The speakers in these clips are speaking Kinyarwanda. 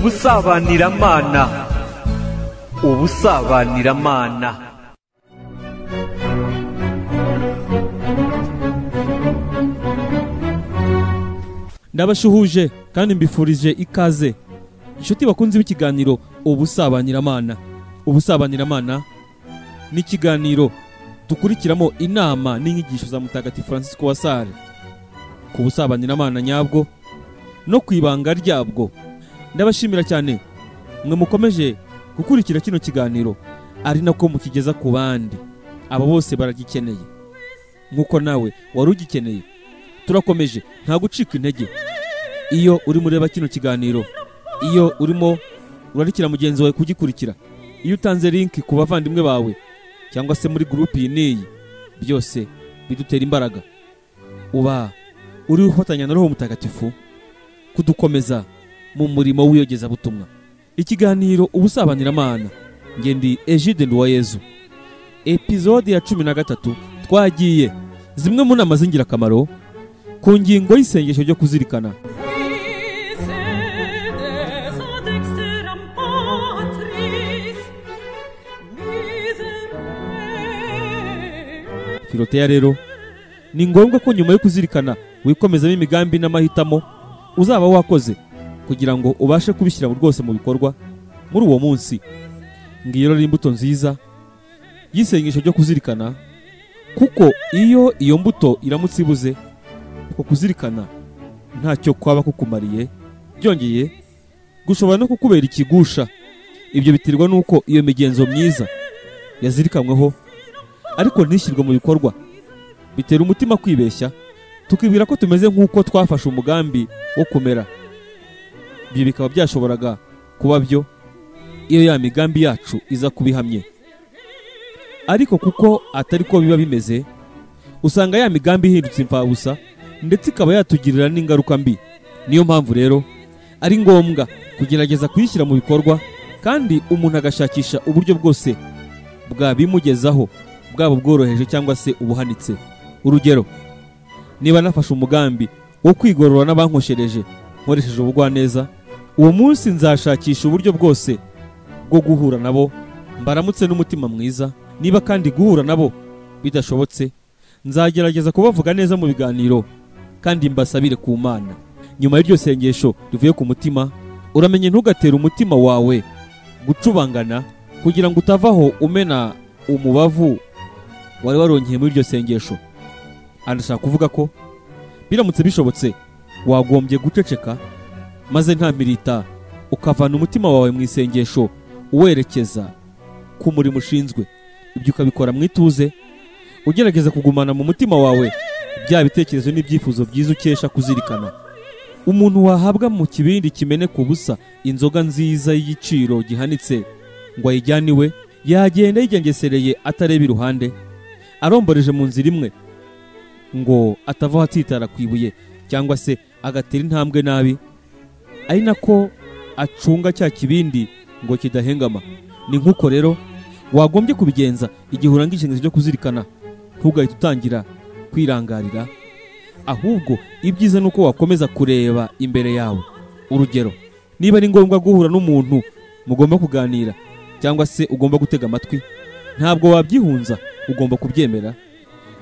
ubusabaniramana. Ubusabaniramana. Ndabashuhuje kandi mbifurije ikaze inshuti bakunze b'ikiganiro ubusabaniramana. Ubusabaniramana ni ikiganiro dukurikiramo inama n'inyigisho za Mutagatifu Francisco wa Sales ku busabaniramana nyabwo no ku ibanga ryabwo. Ndabashimira cyane mwe mukomeje gukurikira kino kiganiro ari nako mukigeza ku bandi. Aba bose baragikeneye nkuko nawe wari ugikeneye. Turakomeje nta gucika intege. Iyo uri mureba kino kiganiro, iyo urimo urarikira mugenzi wawe kugikurikira, iyo utanze link ku bavandimwe bawe cyangwa se muri group iyi, byose bidutera imbaraga. Uba uri ufatanya na Roho Mutagatifu kudukomeza mu murimo w'iyogeza butumwa. Ikiganiro ubusabaniramana, nge ndi Egide Nduwayezu. Episode ya 13 twagiye zimwe mu nama z'ingirakamaro ku ngingo y'isengesho ryo kuzirikana. Filoteya rero ni ngombwa ko nyuma yo kuzirikana wikomezamo imigambi n'amahitamo uzaba wakoze kugira ngo ubashe kubishyira rwose mu bikorwa muri uwo munsi. Ngiyo rero imbuto nziza y'isengesho ryo kuzirikana, kuko iyo mbuto iramutse ibuze, uko kuzirikana ntacyo kwaba kukumariye, byongeye gushobora no kukubera ikigusha. Ibyo biterwa nuko iyo migenzo myiza yazirikanyweho ariko ntishyirwe mu bikorwa, bitera umutima kwibeshya, tukibwira ko tumeze nk'uko twafashe umugambi wo kumera. Ibyo bikaba byashoboraga kuba byo iyo ya migambi yacu iza kubihamye, ariko kuko atari ko biba bimeze, usanga ya migambi ihindutse imfabusa ndetse ikaba yatugirira n'ingaruka mbi. Niyo mpamvu rero ari ngombwa kugerageza kuyishyira mu bikorwa, kandi umuntu agashakisha uburyo bwose bwabimugezaho, bwaba bworoheje cyangwa se ubuhanitse. Urugero, niba nafashe umugambi wo kwigorora n'abankoshereje nkoresheje ubugwaneza, uwo munsi nzashakisha uburyo bwose bwo guhura nabo mbaramutse n'umutima mwiza. Niba kandi guhura nabo bidashobotse, nzagerageza kubavuga neza mu biganiro kandi mbasabire ku Mana. Nyuma y'iryo sengesho rivuye ku mutima, uramenye ntugatere umutima wawe gucubangana kugira ngo utavaho umena umubavu wari warongeye muri iryo sengesho. Andashaka kuvuga ko biramutse bishobotse wagombye guceceka, maze nta mirita ukavana umutima wawe mu isengesho uwerekeza ku murimo ushinzwe. Ibyo ukabikora mu ituze, ugerageza kugumana mu mutima wawe bya bitekerezo n'ibyifuzo byiza ukesha kuzirikana. Umuntu wahabwa mu kibindi kimeneka ubusa inzoga nziza y'igiciro gihanitse ngo ayijyane iwe, yagenda yigengesereye atareba iruhande, aromboreje mu nzira imwe ngo atavaho atitara ku ibuye cyangwa se agatera intambwe nabi, ari nako acunga cya kibindi ngo kidahengama. Ni nk'uko rero wagombye kubigenza igihe urangije isengesho ryo kuzirikana. Ntugahite utangira kwirangarira, ahubwo ibyiza nuko wakomeza kureba imbere yawe. Urugero, niba ari ngombwa guhura n'umuntu mugomba kuganira cyangwa se ugomba gutega amatwi, ntabwo wabyihunza, ugomba kubyemera,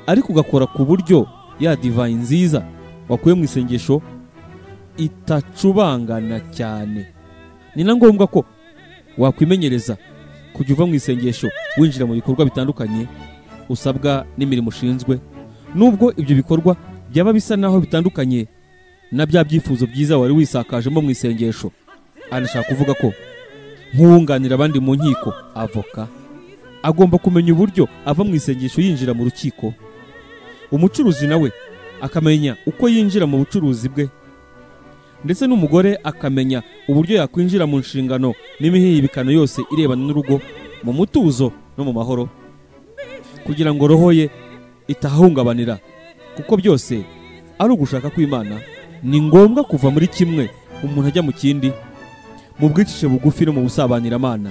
ariko ugakora ku buryo ya divayi nziza wakuye mu isengesho itacubangana cyane. Ni na ngombwa ko wakwimenyereza kujya uva mu isengesho winjira mu bikorwa bitandukanye usabwa n'imirimo ushinzwe, nubwo ibyo bikorwa byaba bisa naho bitandukanye na bya byifuzo byiza wari wisakajemo mu isengesho. Anashaka kuvuga ko nk'uwunganira abandi mu nkiko, avoka, agomba kumenya uburyo ava mu isengesho yinjira mu rukiko. Umucuruzi nawe akamenya uko yinjira mu bucuruzi bwe, ndetse n'umugore akamenya uburyo yakwinjira mu nshingano n'imihibikano yose irebana n'urugo mu mutuzo no mu mahoro, kugira ngo roho ye itahungabanira, kuko byose ari ugushaka kw'Imana. Ni ngombwa kuva muri kimwe umuntu ajya mu kindi mu bwicishe bugufi no mu busabaniramana.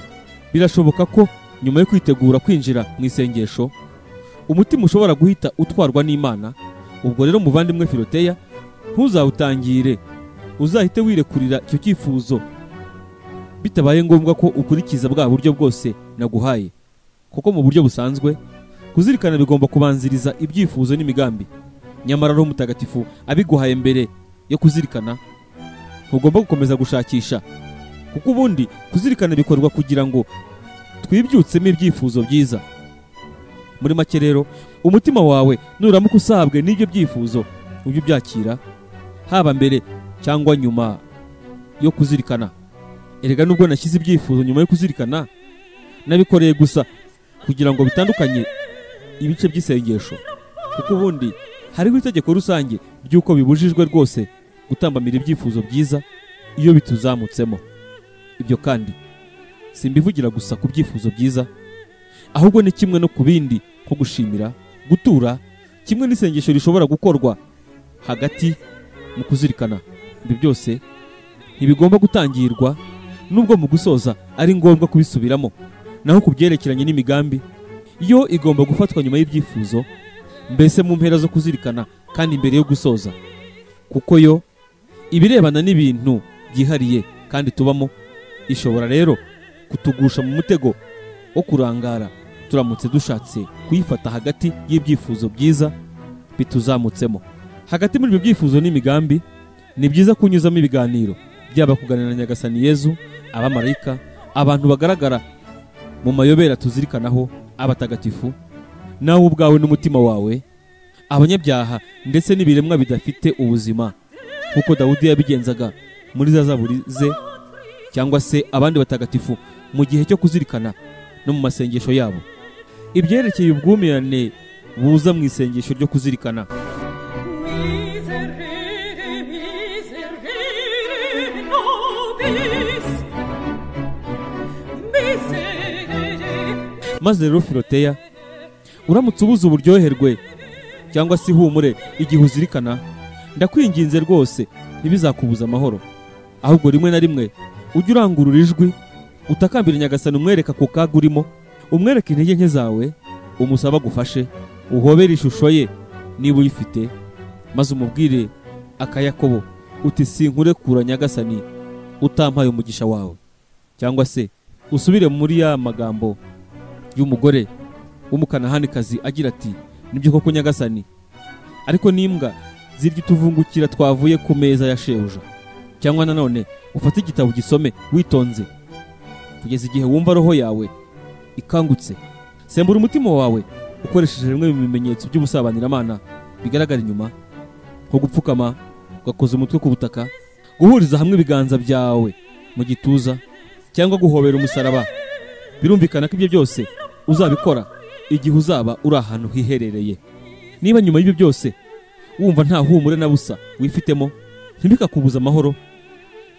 Birashoboka ko nyuma yo kwitegura kwinjira mu isengesho umutima ushobora guhita utwarwa n'Imana. Ubwo rero muvandimwe Filoteya, ntuzawutangire, uzahite wirekurira icyo cyifuzo bitabaye ngombwa ko ukurikiza bwa buryo bwose naguhaye, kuko mu buryo busanzwe kuzirikana bigomba kubanziriza ibyifuzo n'imigambi. Nyamara Roho Mutagatifu abiguhaye mbere yo kuzirikana, ntugomba gukomeza gushakisha, kuko ubundi kuzirikana bikorwa kugira ngo twibyutsemo ibyifuzo byiza. Muri make rero, umutima wawe nuramuka usabwe n'ibyo byifuzo, ujye ubyakira haba mbere cyangwa nyuma yo kuzirikana. Erega nubwo nashyize ibyifuzo nyuma yo kuzirikana, nabikoreye gusa kugira ngo bitandukanye ibice by'isengesho, kuko ubundi hariho itegeko rusange ry'uko bibujijwe rwose gutambamira ibyifuzo byiza iyo bituzamutsemo. Ibyo kandi simbivugira gusa ku byifuzo byiza, ahubwo ni kimwe no ku bindi, nko gushimira, gutura, kimwe n'isengesho rishobora gukorwa hagati mu kuzirikana. Ibi byose ntibigomba gutangirwa, nubwo mu gusoza ari ngombwa kubisubiramo. Naho ku byerekeranye n'imigambi, yo igomba gufatwa nyuma y'ibyifuzo, mbese mu mpera zo kuzirikana kandi imbere yo gusoza, kuko yo ibirebana n'ibintu byihariye kandi tubamo, ishobora rero kutugusha mu mutego wo kurangara turamutse dushatse kuyifata hagati y'ibyifuzo byiza bituzamutsemo. Hagati muri ibyo byifuzo n'imigambi, ni byiza kunyuzamo ibiganiro, byaba kuganira na Nyagasani Yezu, abamarayika, abantu bagaragara mu mayobera tuzirikanaho, abatagatifu, nawe ubwawe n'umutima wawe, abanyabyaha ndetse n'ibiremwa bidafite ubuzima, nk'uko Dawudi yabigenzaga muri za zaburi ze, cyangwa se abandi batagatifu mu gihe cyo kuzirikana no mu masengesho yabo. Ibyerekeye ubwumirane buza mu isengesho ryo kuzirikana, maze rero Filoteya, uramutse ubuze uburyoherwe cyangwa se ihumure igihe uzirikana, ndakwinginze rwose ntibizakubuza amahoro, ahubwo rimwe na rimwe ujye urangurura ijwi utakambira Nyagasani, umwereka ku kaga urimo, umwereka intege nke zawe, umusaba agufashe, uhobere ishusho ye niba uyifite, maze umubwire akayakobo uti sinkurekura Nyagasani utampaye umugisha wawe. Cyangwa se usubire muri ya magambo y'umugore w'umukanahanikazi agira ati, nibyo koko Nyagasani, ariko n'imbwa zirya utuvungukira twavuye ku meza ya shebuja. Cyangwa nanone ufate igitabo gisome witonze kugeza igihe wumva roho yawe ikangutse. Sembura umutima wawe ukoresheje bimwe mu bimenyetso by'ubusabaniramana bigaragara inyuma, nko gupfukama, ugakoza umutwe ku butaka, guhuriza hamwe ibiganza byawe mu gituza, cyangwa guhobera umusaraba. Birumvikana ko ibyo byose uzabikora igihe uzaba uri ahantu hiherereye. Niba nyuma y'ibyo byose wumva nta humure na busa wifitemo, ntibikakubuza amahoro,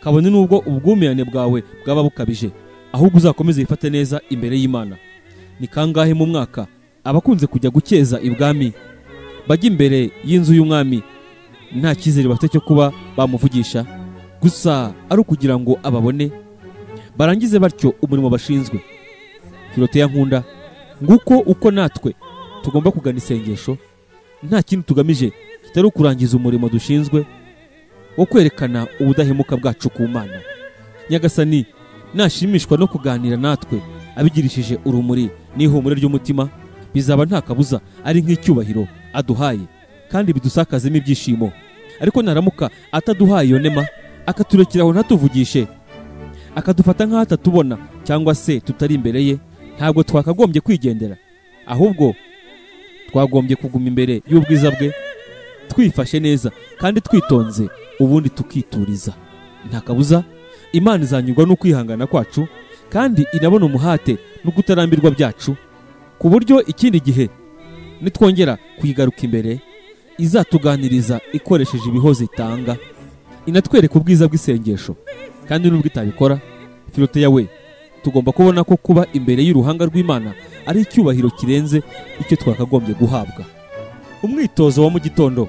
kabone n'ubwo ubwumirane bwawe bwaba bukabije, ahubwo uzakomeze wifate neza imbere y'Imana. Ni kangahe mu mwaka abakunze kujya gukeza ibwami bajya imbere y'inzu y'umwami nta cyizere bafite cyo kuba bamuvugisha, gusa ari ukugira ngo ababone barangize batyo umurimo bashinzwe. Filoteya nkunda, nguko uko natwe tugomba kugana isengesho, nta kintu tugamije kitari ukurangiza umurimo dushinzwe wo kwerekana ubudahemuka bwacu ku Mana. Nyagasani nashimishwa no kuganira natwe abigirishije urumuri n'ihumure ry'umutima, bizaba nta kabuza ari nk'icyubahiro aduhaye kandi bidusakazemo ibyishimo. Ariko naramuka ataduhaye iyo nema, akaturekeraho ntatuvugishe, akadufata nk'aho atatubona cyangwa se tutari imbere ye, ntabwo twakagombye kwigendera, ahubwo twagombye kuguma imbere y'ubwiza bwe, twifashe neza kandi twitonze, ubundi tukituriza. Nta kabuza Imana izanyurwa no kwihangana kwacu, kandi inabona umuhate no kutarambirwa byacu, ku buryo ikindi gihe nitwongera kuyigaruka imbere izatuganiriza ikoresheje ibihozo itanga, inatwereka ubwiza bw'isengesho. Kandi nubwo itabikora, Filoteya we, tugomba kubona ko kuba imbere y'uruhanga rw'Imana ari icyubahiro kirenze icyo twakagombye guhabwa. Umwitozo wa mu gitondo.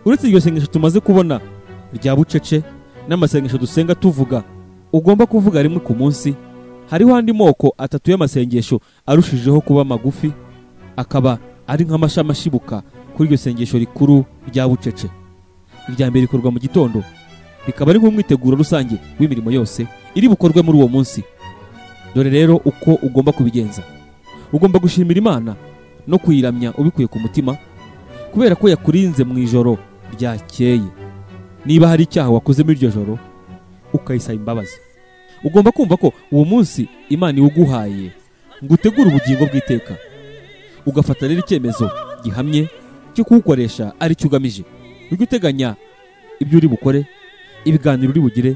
Uretse iryo sengesho tumaze kubona rya bucece n'amasengesho dusenga tuvuga ugomba kuvuga rimwe ku munsi, hariho andi moko atatu y'amasengesho arushijeho kuba magufi akaba ari nk'amashami ashibuka kuri iryo sengesho rikuru rya bucece. Irya mbere rikorwa mu gitondo, rikaba ari nk'umwiteguro rusange w'imirimo yose iri bukorwe muri uwo munsi. Dore rero uko ugomba kubigenza. Ugomba gushimira Imana no kuyiramya ubikuye ku mutima, kubera ko yakurinze mu ijoro ryakeye. Niba hari icyaha wakoze muri iryo joro, ukayisaba imbabazi, ugomba kumva ko uwo munsi Imana iwuguhaye ngo utegure ubugingo bw'iteka. Ugafata rero icyemezo gihamye cyo kuwukoresha ari cyo ugamije. Ujye uteganya ibyo uri bukore, ibiganiro uri bugire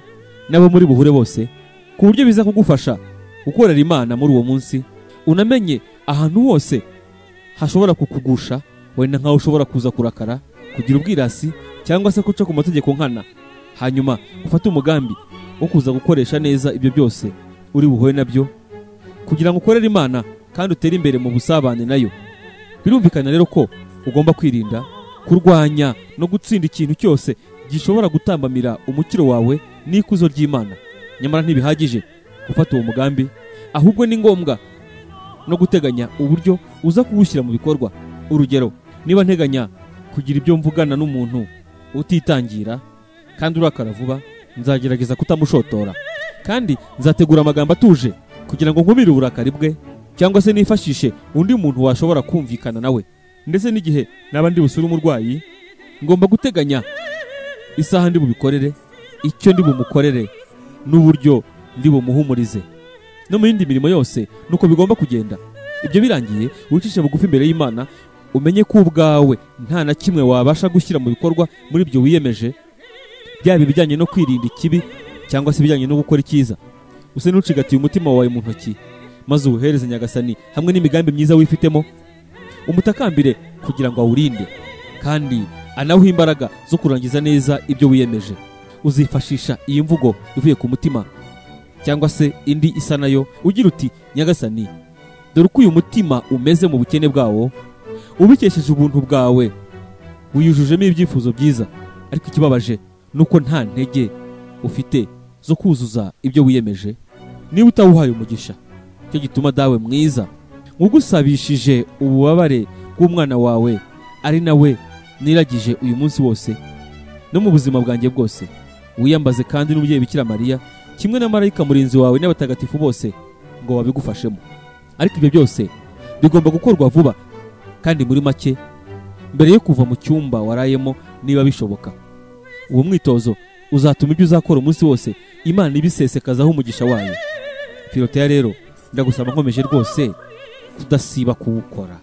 n'abo muri buhure bose, ku buryo biza kugufasha gukorera Imana muri uwo munsi. Unamenye ahantu hose hashobora kukugusha, wenda nkaho ushobora kuza kurakara, kugira ubwirasi cyangwa se guca ku mategeko nkana. Hanyuma ufate umugambi wo kuza gukoresha neza ibyo byose uri buhure nabyo, kugira ngo ukorere Imana kandi utere imbere mu busabane nayo. Birumvikana rero ko ugomba kwirinda kurwanya no gutsinda ikintu cyose gishobora gutambamira umukiro wawe n'ikuzo ry'Imana. Nyamara ntibihagije gufata uwo mugambi, ahubwo ni ngombwa no guteganya uburyo uza kuwushyira mu bikorwa. Urugero, niba nteganya kugira ibyo mvugana n'umuntu utitangira kandi urakara vuba, nzagerageza kutamushotora, kandi nzategura amagambo atuje kugira ngo nkumire uburakari bwe, cyangwa se nifashishe undi muntu washobora kumvikana nawe. Ndetse n'igihe naba ndi busure umurwayi, ngomba guteganya isaha ndi bubikorere, icyo ndi bumukorere, n'uburyo ndi bumuhumurize. No mu yindi mirimo yose nuko bigomba kugenda. Ibyo birangiye, wicishe bugufi imbere y'Imana, umenye ko ubwawe nta na kimwe wabasha gushyira mu bikorwa muri ibyo wiyemeje, byaba ibijyanye no kwirinda ikibi cyangwa se ibijyanye no gukora icyiza. Use n'ucigatiye umutima wawe mu ntoki, maze uwuhereze Nyagasani hamwe n'imigambi myiza wifitemo. Umutakambire kugira ngo awurinde kandi anawuhe imbaraga zo kurangiza neza ibyo wiyemeje. Uzifashisha iyi mvugo ivuye ku mutima cyangwa se indi isa nayo, ugira uti: Nyagasani, dore uko uyu mutima umeze mu bukene bwawo, ubikesheje ubuntu bwawe, wiyujujemo ibyifuzo byiza, ariko ikibabaje nuko nta ntege ufite zo kuzuza ibyo wiyemeje. Niba utawuhaye umugisha, cyo gituma dawe mwiza ugusabishije ububabare bw'umwana wawe, ari nawe niragije uyu munsi wose no mu buzima bwanjye bwose, wiyambaze kandi n'umubyeyi Bikira Mariya kimwe na marayika murinzi wawe n'abatagatifu bose ngo babigufashemo. Ariko ibyo byose bigomba gukorwa vuba kandi muri make, mbere yo kuva mu cyumba warayemo niba bishoboka. Uwo mwitozo uzatuma ibyo uzakora umunsi wose Imana ibisesekazaho umugisha wayo. Filoteya rero, ndagusaba nkomeje rwose kudasiba kuwukora.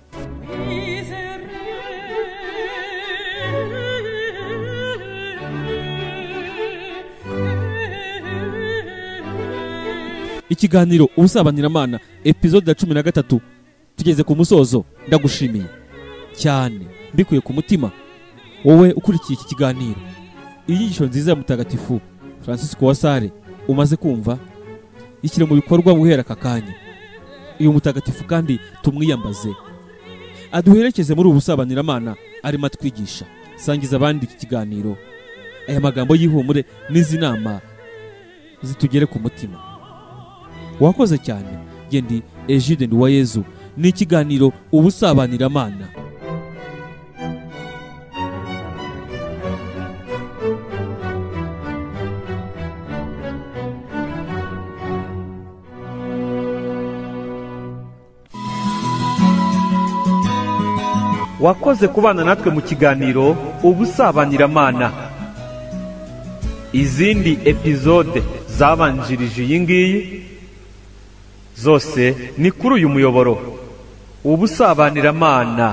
Ikiganiro Ubusabanyiramana episode ya 13 tugeze ku musozo. Ndagushimiye cyane mbikuye ku mutima wowe ukurikiye iki kiganiro. Inyigisho nziza ya Mutagatifu Francisco wa Sale umaze kumva, ishyire mu bikorwa guhera aka kanya. Uyu mutagatifu kandi tumwiyambaze, aduherekeze muri Ubusabanyiramana arimo atwigisha. Sangiza abandi iki kiganiro, aya magambo y'ihumure n'izi nama zitugere ku mutima. Wakoze cyane. Gendi Egide Nduwayezu, ni ikiganiro Ubusabanyiramana. Wakoze kubana natwe mu kiganiro Ubusabanyiramana. Izindi episode zabanjirije iyi ngiyi zose ni kuri uyu muyoboro Ubusabanyiramana.